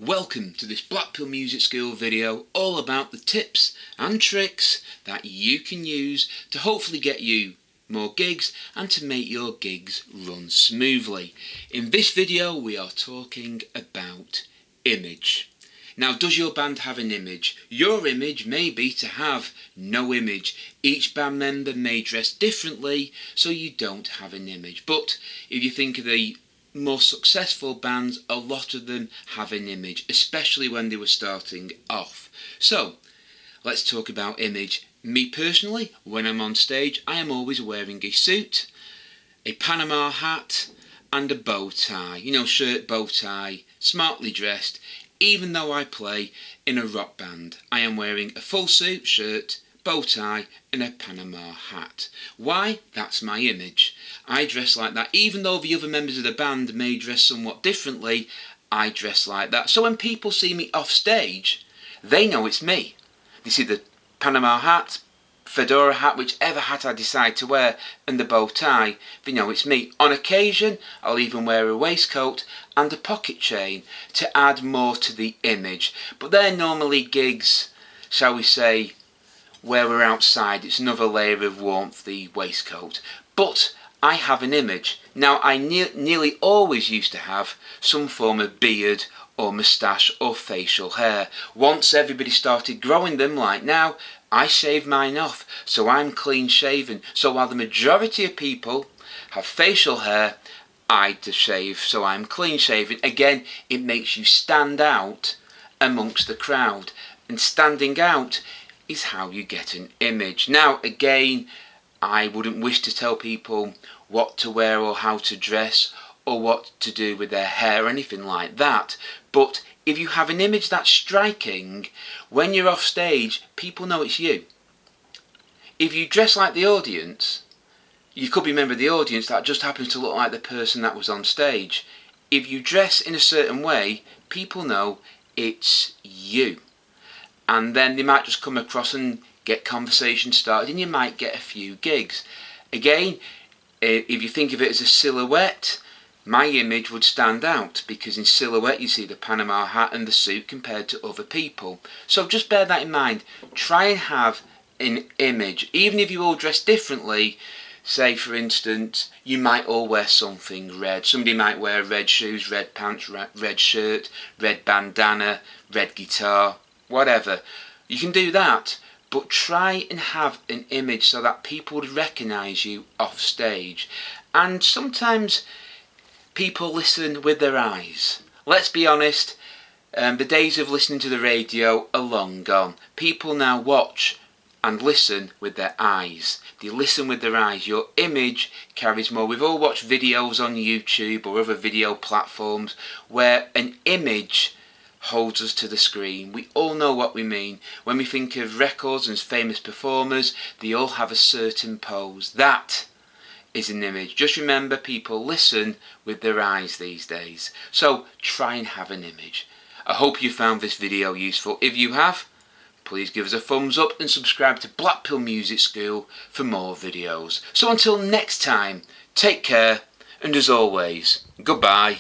Welcome to this Blackpool Music School video all about the tips and tricks that you can use to hopefully get you more gigs and to make your gigs run smoothly. In this video we are talking about image. Now, does your band have an image? Your image may be to have no image. Each band member may dress differently, so you don't have an image. But if you think of the more successful bands, a lot of them have an image, especially when they were starting off. So, let's talk about image. Me personally, when I'm on stage, I am always wearing a suit, a Panama hat, and a bow tie. You know, shirt, bow tie, smartly dressed. Even though I play in a rock band, I am wearing a full suit, shirt, bow tie and a Panama hat. Why? That's my image. I dress like that. Even though the other members of the band may dress somewhat differently, I dress like that. So when people see me off stage, they know it's me. They see the Panama hat, fedora hat, whichever hat I decide to wear, and the bow tie, they know it's me. On occasion, I'll even wear a waistcoat and a pocket chain to add more to the image. But they're normally gigs, shall we say, where we're outside. It's another layer of warmth, the waistcoat. But I have an image. Now, I nearly always used to have some form of beard or moustache or facial hair. Once everybody started growing them, like now, I shaved mine off, so I'm clean shaven. So while the majority of people have facial hair, I just shave, so I'm clean shaven. Again, it makes you stand out amongst the crowd, and standing out is how you get an image. Now, again, I wouldn't wish to tell people what to wear or how to dress or what to do with their hair or anything like that, but if you have an image that's striking, when you're off stage, people know it's you. If you dress like the audience, you could be a member of the audience that just happens to look like the person that was on stage. If you dress in a certain way, people know it's you. And then they might just come across and get conversation started, and you might get a few gigs. Again, if you think of it as a silhouette, my image would stand out, because in silhouette you see the Panama hat and the suit compared to other people. So just bear that in mind. Try and have an image. Even if you all dress differently, say for instance, you might all wear something red. Somebody might wear red shoes, red pants, red shirt, red bandana, red guitar, whatever. You can do that, but try and have an image so that people would recognise you off stage. And sometimes people listen with their eyes. Let's be honest, the days of listening to the radio are long gone. People now watch and listen with their eyes. They listen with their eyes. Your image carries more. We've all watched videos on YouTube or other video platforms where an image holds us to the screen. We all know what we mean. When we think of records and famous performers, they all have a certain pose. That is an image. Just remember, people listen with their eyes these days. So try and have an image. I hope you found this video useful. If you have, please give us a thumbs up and subscribe to Blackpool Music School for more videos. So until next time, take care, and as always, goodbye.